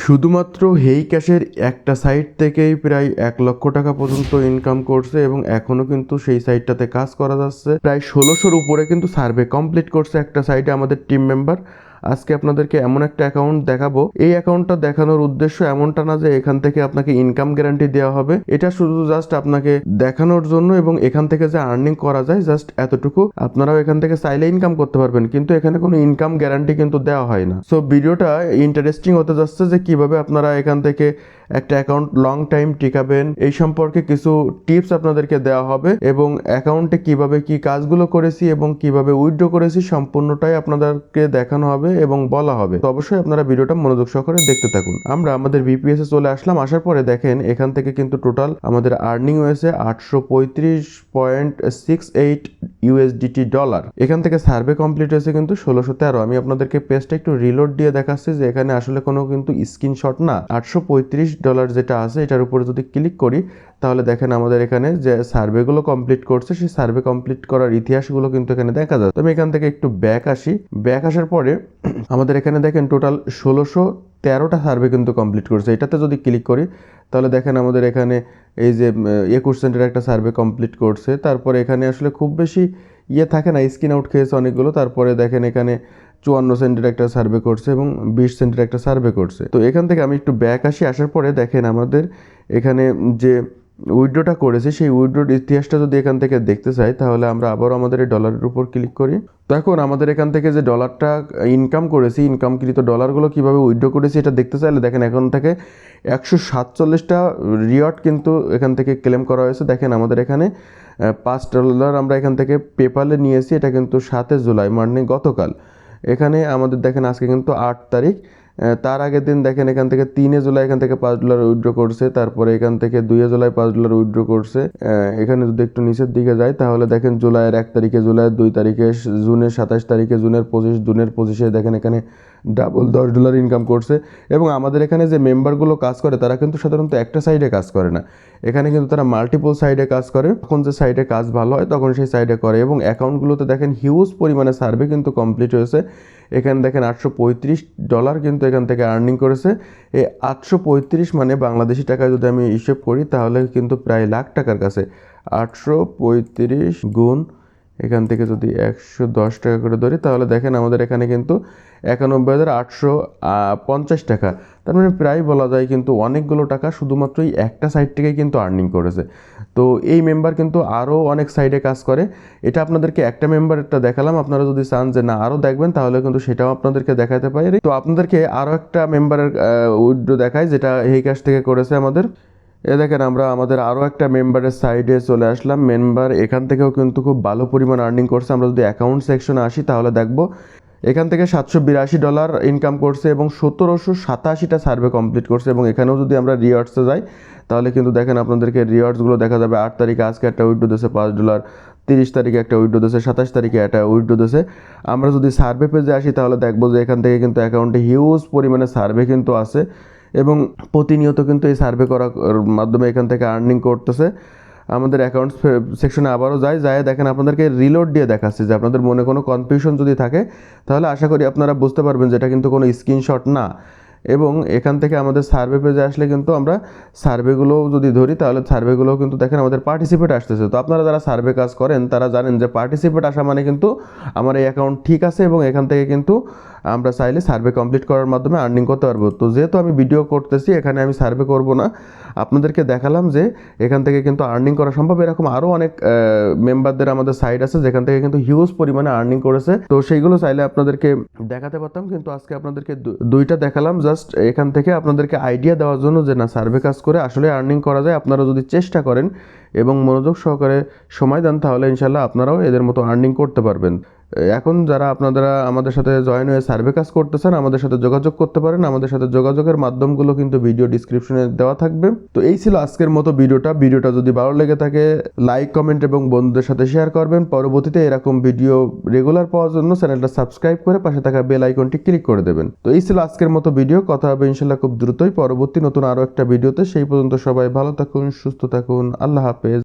শুধুমাত্র হেই ক্যাশের একটা সাইট থেকেই প্রায় 1 লক্ষ টাকা পর্যন্ত ইনকাম করছে এবং এখনও কিন্তু সেই সাইটটাতে কাজ করা যাচ্ছে। প্রায় 1600-র উপরে কিন্তু সার্ভে কমপ্লিট করছে একটা সাইটে আমাদের টিম মেম্বার। আজকে আপনাদেরকে এমন একটা অ্যাকাউন্ট দেখাবো, এই অ্যাকাউন্টটা দেখানোর উদ্দেশ্য এমনটা না যে এখান থেকে আপনাকে ইনকাম গ্যারান্টি দেওয়া হবে, এটা শুধু জাস্ট আপনাকে দেখানোর জন্য এবং এখান থেকে যে আর্নিং করা যায় জাস্ট এতটুকু। আপনারাও এখান থেকে চাইলে ইনকাম করতে পারবেন, কিন্তু এখানে কোনো ইনকাম গ্যারান্টি কিন্তু দেওয়া হয় না। সো ভিডিওটা ইন্টারেস্টিং হতে যাচ্ছে যে কিভাবে আপনারা এখান থেকে একটা অ্যাকাউন্ট লং টাইম টিকাবেন, এই সম্পর্কে কিছু টিপস আপনাদেরকে দেওয়া হবে এবং অ্যাকাউন্টে কিভাবে কি কাজগুলো করেছি এবং কিভাবে উইথড্র করেছি সম্পূর্ণটাই আপনাদেরকে দেখানো হবে এবং বলা হবে। তো অবশ্যই আপনারা ভিডিওটা মনোযোগ সহকারে দেখতে থাকুন। আমরা আমাদের বিপিএস এ চলে আসলাম। আসার পরে দেখেন এখান থেকে কিন্তু টোটাল আমাদের আর্নিং হয়েছে 835.68 ইউএসডিটি ডলার। এখান থেকে সার্ভে কমপ্লিট হয়েছে কিন্তু 1613। আমি আপনাদেরকে পেজটা একটু রিলোড দিয়ে দেখাচ্ছি যে এখানে আসলে কোনো কিন্তু স্ক্রিনশট না। $835 যেটা আছে এটার উপরে যদি ক্লিক করি তাহলে দেখেন আমাদের এখানে যে সার্ভেগুলো কমপ্লিট করছে সেই সার্ভে কমপ্লিট করার ইতিহাসগুলো কিন্তু এখানে দেখা যায়। তো আমি এখান থেকে একটু ব্যাক আসি। ব্যাক আসার পরে আমাদের এখানে দেখেন টোটাল 1613টা সার্ভে কিন্তু কমপ্লিট করছে। এটাতে যদি ক্লিক করি তাহলে দেখেন আমাদের এখানে এই যে 21 সেন্টের একটা সার্ভে কমপ্লিট করছে। তারপরে এখানে আসলে খুব বেশি থাকে না, স্ক্রিন আউট খেয়েছে অনেকগুলো। তারপরে দেখেন এখানে 54 সেন্টের একটা সার্ভে করছে এবং 20 সেন্টের একটা সার্ভে করছে। তো এখান থেকে আমি একটু ব্যাক আসি। আসার পরে দেখেন আমাদের এখানে যে উইথড্রটা করেছি সেই উইথড্রোর ইতিহাসটা যদি এখান থেকে দেখতে চাই তাহলে আমরা আবারও আমাদের এই ডলারের উপর ক্লিক করি। তো এখন আমাদের এখান থেকে যে ডলারটা ইনকাম করেছি, ইনকামকৃত ডলারগুলো কীভাবে উইথড্র করেছি এটা দেখতে চাইলে দেখেন এখান থেকে 147টা রিওয়ার্ড কিন্তু এখান থেকে ক্লেম করা হয়েছে। দেখেন আমাদের এখানে $5 আমরা এখান থেকে পেপালে নিয়েছি। এটা কিন্তু 7 জুলাই মানে গতকাল। এখানে আমাদের দেখেন আজকে কিন্তু 8 তারিখ। তার আগের দিন দেখেন এখান থেকে 3 জুলাই এখান থেকে $5 উইথড্র করছে। তারপরে এখান থেকে 2 জুলাই $5 উইথড্র করছে। এখানে যদি একটু নিচের দিকে যাই তাহলে দেখেন জুলাইয়ের 1 তারিখে, জুলাইয়ের 2 তারিখে, জুনের 27 তারিখে, জুনের 25, জুনের 25-এ দেখেন এখানে ডাবল $10 ইনকাম করছে। এবং আমাদের এখানে যে মেম্বারগুলো কাজ করে তারা কিন্তু সাধারণত একটা সাইডে কাজ করে না, এখানে কিন্তু তারা মাল্টিপল সাইডে কাজ করে। তখন যে সাইডে কাজ ভালো হয় তখন সেই সাইডে করে। এবং অ্যাকাউন্টগুলোতে দেখেন হিউজ পরিমাণে সার্ভে কিন্তু কমপ্লিট হয়েছে। এখানে দেখেন $835 কিন্তু এখান থেকে আর্নিং করেছে। এই 835 মানে বাংলাদেশি টাকায় যদি আমি হিসেব করি তাহলে কিন্তু প্রায় লাখ টাকার কাছে। 835 গুণ এখান থেকে যদি 110 টাকা করে ধরি তাহলে দেখেন আমাদের এখানে কিন্তু 91,850 টাকা। তার মানে প্রায় বলা যায় কিন্তু অনেকগুলো টাকা শুধুমাত্র এই একটা সাইড থেকেই কিন্তু আর্নিং করেছে। তো এই মেম্বার কিন্তু আরও অনেক সাইডে কাজ করে। এটা আপনাদেরকে একটা মেম্বারটা দেখালাম, আপনারা যদি চান যে না আরও দেখবেন তাহলে কিন্তু সেটাও আপনাদেরকে দেখাতে পারি। তো আপনাদেরকে আরও একটা মেম্বারের উইথড্র দেখাই যেটা এই কাজ থেকে করেছে আমাদের। দেখেন আমরা আমাদের আরও একটা মেম্বারের সাইডে চলে আসলাম। মেম্বার এখান থেকেও কিন্তু খুব ভালো পরিমাণ আর্নিং করছে। আমরা যদি অ্যাকাউন্ট সেকশনে আসি তাহলে দেখবো এখান থেকে $782 ইনকাম করছে এবং 1787টা সার্ভে কমপ্লিট করছে। এবং এখানেও যদি আমরা রিওয়ার্ডসে যাই তাহলে কিন্তু দেখেন আপনাদেরকে রিওয়ার্ডসগুলো দেখা যাবে। 8 তারিখে আজকে একটা উইথড্র দিয়েছে $5, 30 তারিখে একটা উইথড্র দিয়েছে, 27 তারিখে একটা উইথড্র দিয়েছে। আমরা যদি সার্ভে পেজে আসি তাহলে দেখবো যে এখান থেকে কিন্তু অ্যাকাউন্টে হিউজ পরিমাণে সার্ভে কিন্তু আছে এবং প্রতিনিয়ত কিন্তু এই সার্ভে করার মাধ্যমে এখান থেকে আর্নিং করতেছে। আমাদের অ্যাকাউন্টস সেকশনে আবারও যায় দেখেন আপনাদেরকে রিলোড দিয়ে দেখাচ্ছি যে আপনাদের মনে কোনো কনফিউশন যদি থাকে তাহলে আশা করি আপনারা বুঝতে পারবেন যে এটা কিন্তু কোনো স্ক্রিনশট না। এবং এখান থেকে আমাদের সার্ভে পেজে আসলে কিন্তু আমরা সার্ভেগুলো যদি ধরি তাহলে সার্ভেগুলোও কিন্তু দেখেন আমাদের পার্টিসিপেট আসতেছে। তো আপনারা যারা সার্ভে কাজ করেন তারা জানেন যে পার্টিসিপেট আসা মানে কিন্তু আমার এই অ্যাকাউন্ট ঠিক আছে এবং এখান থেকে কিন্তু আমরা চাইলে সার্ভে কমপ্লিট করার মাধ্যমে আর্নিং করতে পারবো। তো যেহেতু আমি ভিডিও করতেছি এখানে আমি সার্ভে করব না, আপনাদেরকে দেখালাম যে এখান থেকে কিন্তু আর্নিং করা সম্ভব। এরকম আরও অনেক মেম্বারদের আমাদের সাইট আছে যেখান থেকে কিন্তু হিউজ পরিমাণে আর্নিং করেছে। তো সেইগুলো চাইলে আপনাদেরকে দেখাতে পারতাম, কিন্তু আজকে আপনাদেরকে দুইটা দেখালাম জাস্ট এখান থেকে আপনাদেরকে আইডিয়া দেওয়ার জন্য যে না সার্ভে কাজ করে আসলে আর্নিং করা যায়। আপনারা যদি চেষ্টা করেন এবং মনোযোগ সহকারে সময় দেন তাহলে ইনশাল্লাহ আপনারাও এদের মতো আর্নিং করতে পারবেন। এখন যারা আপনারা আমাদের সাথে জয়েন হয়ে সার্ভে কাজ করতেছেন আমাদের সাথে যোগাযোগ করতে পারেন। আমাদের সাথে যোগাযোগের মাধ্যমগুলো কিন্তু ভিডিও ডিসক্রিপশনে দেওয়া থাকবে। তো এই ছিল আজকের মতো ভিডিওটা যদি ভালো লেগে থাকে লাইক, কমেন্ট এবং বন্ধুদের সাথে শেয়ার করবেন। পরবর্তীতে এরকম ভিডিও রেগুলার পাওয়ার জন্য চ্যানেলটা সাবস্ক্রাইব করে পাশে থাকা বেল আইকনটি ক্লিক করে দেবেন। তো এই ছিল আজকের মতো ভিডিও। কথা হবে ইনশাল্লাহ খুব দ্রুতই পরবর্তী নতুন আরও একটা ভিডিওতে। সেই পর্যন্ত সবাই ভালো থাকুন, সুস্থ থাকুন। আল্লাহ হাফেজ।